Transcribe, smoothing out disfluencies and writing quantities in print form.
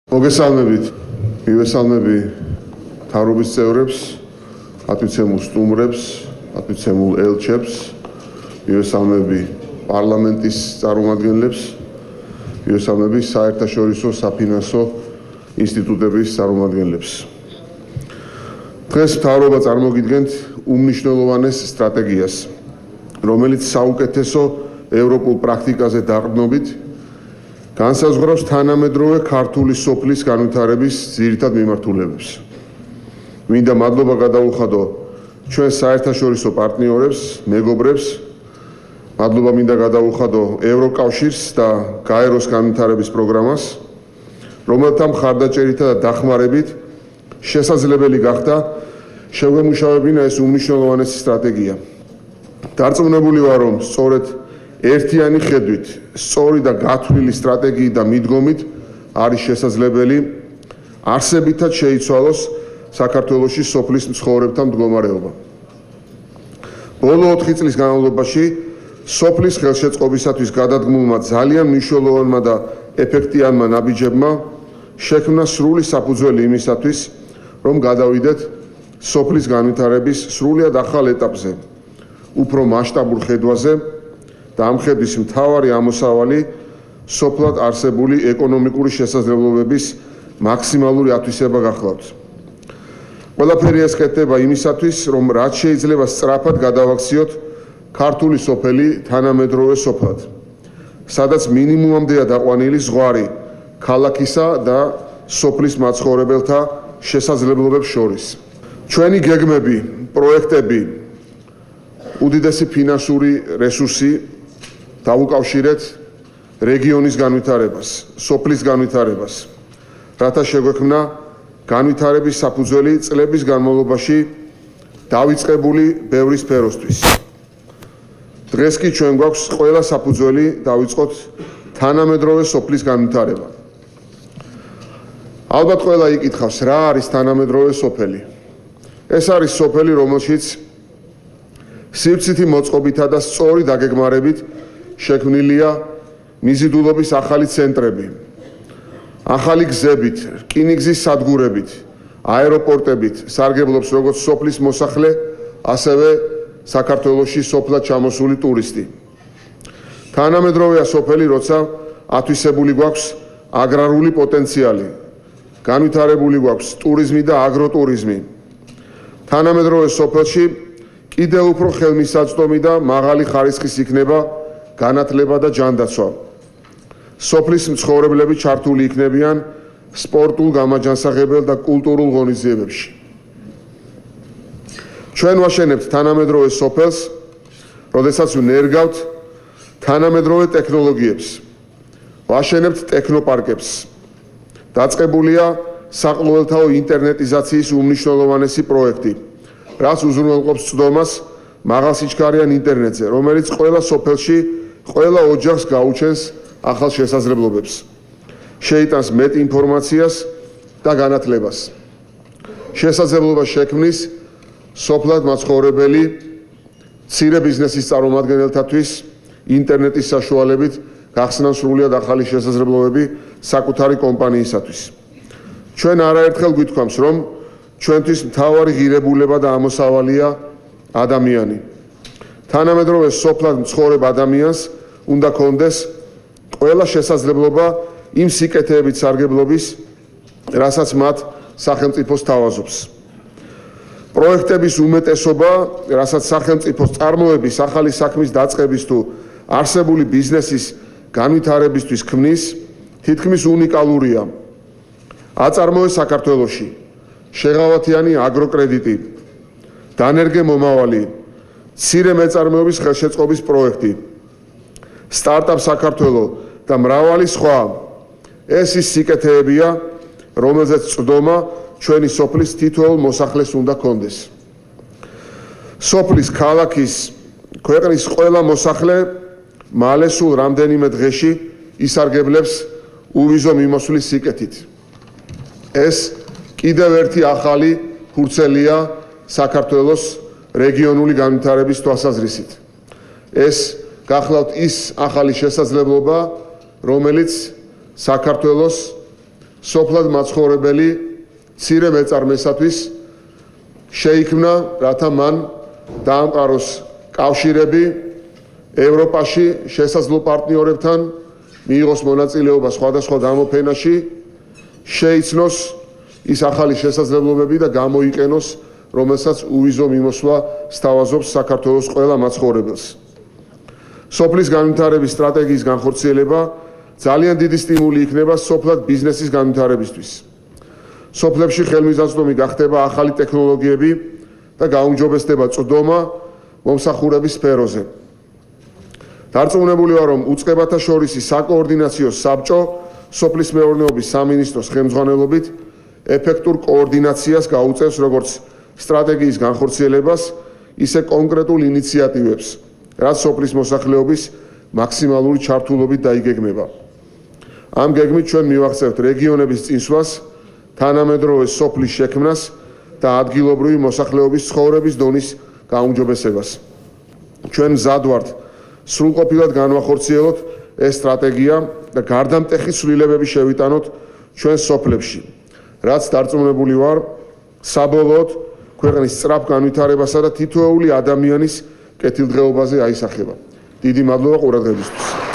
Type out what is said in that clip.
მოგესალმებით. მივესალმები თავრობის წევრებს, ათვიცემულ სტუმრებს, ათვიცემულ ელჩებს, მივესალმები პარლამენტის წარმომადგენლებს, მივესალმები საერთაშორისო საფინანსო ინსტიტუტების წარმომადგენლებს. დღეს მთავრობა წარმოგიდგენთ უმნიშვნელოვანეს სტრატეგიას, რომელიც საუკეთესო ევროპულ პრაქტიკაზე დაყრდნობით განსაზღვრავს თანამედროვე ქართული სოფლის განვითარების ძირითად მიმართულებებს. მინდა მადლობა გადაუხადო ჩვენ საერთაშორისო პარტნიორებს, მეგობრებს, მადლობა მინდა გადაუხადო ევროკავშირს და გაეროს განვითარების პროგრამას, რომელთა მხარდაჭერითა და დახმარებით შესაძლებელი გახდა შეგვემუშავებინა ეს უმნიშვნელოვანესი სტრატეგია. დარწმუნებული ვარ, რომ სწორედ ერთიანი ხედვით, სწორი და გათვლილი სტრატეგიით და მიდგომით არის შესაძლებელი არსებითად შეიცვალოს საქართველოში სოფლის მცხოვრებთა მდგომარეობა. ბოლო 4 წლის განმავლობაში სოფლის ხელშეწყობისათვის გადადგმულმა ძალიან მნიშვნელოვანმა და ეფექტიანმა ნაბიჯებმა შექმნა სრული საფუძველი იმისათვის, რომ გადავიდეთ სოფლის განვითარების სრულიად ახალ ეტაპზე, უფრო მასშტაბურ ხედვაზე და ამ ხედვის მთავარი ამოსავალი სოფლად არსებული ეკონომიკური შესაძლებლობების მაქსიმალური ათვისება გახლავთ. ყველაფერი ეს ხდება იმისათვის, რომ რაც შეიძლება სწრაფად გადავაქციოთ ქართული სოფელი თანამედროვე სოფლად, სადაც მინიმუმამდეა დაყვანილი ზღვარი ქალაქისა და სოფლის მაცხოვრებელთა შესაძლებლობებს შორის. ჩვენი გეგმები, პროექტები, უდიდესი ფინანსური რესურსი დავუკავშირეთ რეგიონის განვითარებას, სოფლის განვითარებას, რათა შეგვექმნა განვითარების საფუძველი წლების განმავლობაში დავიწყებული ბევრი სფეროსთვის. დღეს კი ჩვენ გვაქვს ყველა საფუძველი დავიწყოთ თანამედროვე სოფლის განვითარება. ალბათ ყველა იკითხავს, რა არის თანამედროვე სოფელი? ეს არის სოფელი, რომელშიც სივრცითი მოწყობითა და სწორი დაგეგმარებით შექმნილია მიზიდულობის ახალი ცენტრები, ახალი გზებით, რკინიგზის სადგურებით, აეროპორტებით სარგებლობს როგორც სოფლის მოსახლე, ასევე საქართველოში სოფლად ჩამოსული ტურისტი. თანამედროვეა სოფელი, როცა ათვისებული გვაქვს აგრარული პოტენციალი, განვითარებული გვაქვს ტურიზმი და აგროტურიზმი. თანამედროვე სოფელში კიდევ უფრო ხელმისაწვდომი და მაღალი ხარისხის იქნება განათლება და ჯანდაცვა. სოფლის მცხოვრებლები ჩართული იქნებიან სპორტულ, გამაჯანსაღებელ და კულტურულ ღონისძიებებში. ჩვენ ვაშენებთ თანამედროვე სოფელს, როდესაც ვნერგავთ თანამედროვე ტექნოლოგიებს, ვაშენებთ ტექნოპარკებს. დაწყებულია საყოველთაო ინტერნეტიზაციის უმნიშვნელოვანესი პროექტი, რაც უზრუნველყოფს წვდომას მაღალსიჩქარიან ინტერნეტზე, რომელიც ყველა სოფელში, ყველა ოჯახს გაუჩენს ახალ შესაძლებლობებს, შეიტანს მეტ ინფორმაციას და განათლებას, შესაძლებლობას შექმნის სოფლად მაცხოვრებელი მცირე ბიზნესის წარმომადგენელთათვის ინტერნეტის საშუალებით გახსნან სრულიად ახალი შესაძლებლობები საკუთარი კომპანიისათვის. ჩვენ არაერთხელ გვითქვამს, რომ ჩვენთვის მთავარი ღირებულება და ამოსავალია ადამიანი. თანამედროვე სოფლად მცხოვრებ ადამიანს უნდა ჰქონდეს ყველა შესაძლებლობა იმ სიკეთეებით სარგებლობის, რასაც მათ სახელმწიფო სთავაზობს. პროექტების უმეტესობა, რასაც სახელმწიფოს წარმოების, ახალი საქმის დაწყების თუ არსებული ბიზნესის განვითარებისთვის ქმნის, თითქმის უნიკალურია. აწარმოეს საქართველოში შეღავათიანი აგროკრედიტი, დანერგე მომავალი, მცირე მეწარმეობის ხელშეწყობის პროექტი, სტარტაპ საქართველო და მრავალი სხვა. ეს ის სიკეთეებია, რომელზეც წვდომა ჩვენი სოფლის თითოეულ მოსახლეს უნდა ჰქონდეს. სოფლის, ქალაქის, ქვეყნის ყველა მოსახლე მალე სულ რამდენიმე დღეში ისარგებლებს უვიზო მიმოსვლის სიკეთით. ეს კიდევ ერთი ახალი ფურცელია საქართველოს რეგიონული განვითარების თვალსაზრისით. ეს გახლავთ ის ახალი შესაძლებლობა, რომელიც საქართველოს სოფლად მაცხოვრებელი მცირე მეწარმესათვის შეიქმნა, რათა მან დაამყაროს კავშირები ევროპაში შესაძლო პარტნიორებთან, მიიღოს მონაწილეობა სხვადასხვა გამოფენაში, შეიცნოს ის ახალი შესაძლებლობები და გამოიყენოს, რომელსაც უვიზო მიმოსვლა სთავაზობს საქართველოს ყველა მაცხოვრებელს. სოფლის განვითარების სტრატეგიის განხორციელება ძალიან დიდი სტიმული იქნება სოფლად ბიზნესის განვითარებისთვის. სოფლებში ხელმისაწვდომი გახდება ახალი ტექნოლოგიები და გაუმჯობესდება წვდომა მომსახურების სფეროზე. დარწმუნებული ვარ, რომ უწყებათა შორისი საკოორდინაციო საბჭო სოფლის მეურნეობის სამინისტროს ხელმძღვანელობით ეფექტურ კოორდინაციას გაუწევს როგორც სტრატეგიის განხორციელებას, ისე კონკრეტულ ინიციატივებს, რაც სოფლის მოსახლეობის მაქსიმალური ჩართულობით დაიგეგმება. ამ გეგმით ჩვენ მივახცევთ რეგიონების წინსვლას, თანამედროვე სოფლის შექმნას და ადგილობრივი მოსახლეობის ცხოვრების დონის გაუმჯობესებას. ჩვენ მზად ვართ სრულყოფილად განვახორციელოთ ეს სტრატეგია და გარდამტეხი ცვლილებები შევიტანოთ ჩვენ სოფლებში, რაც დარწმუნებული ვარ, საბოლოოდ ქვეყნის სწრაფ განვითარებასა და თითოეული ადამიანის კეთილდღეობაზე აისახება. დიდი მადლობა ყურადღებისთვის.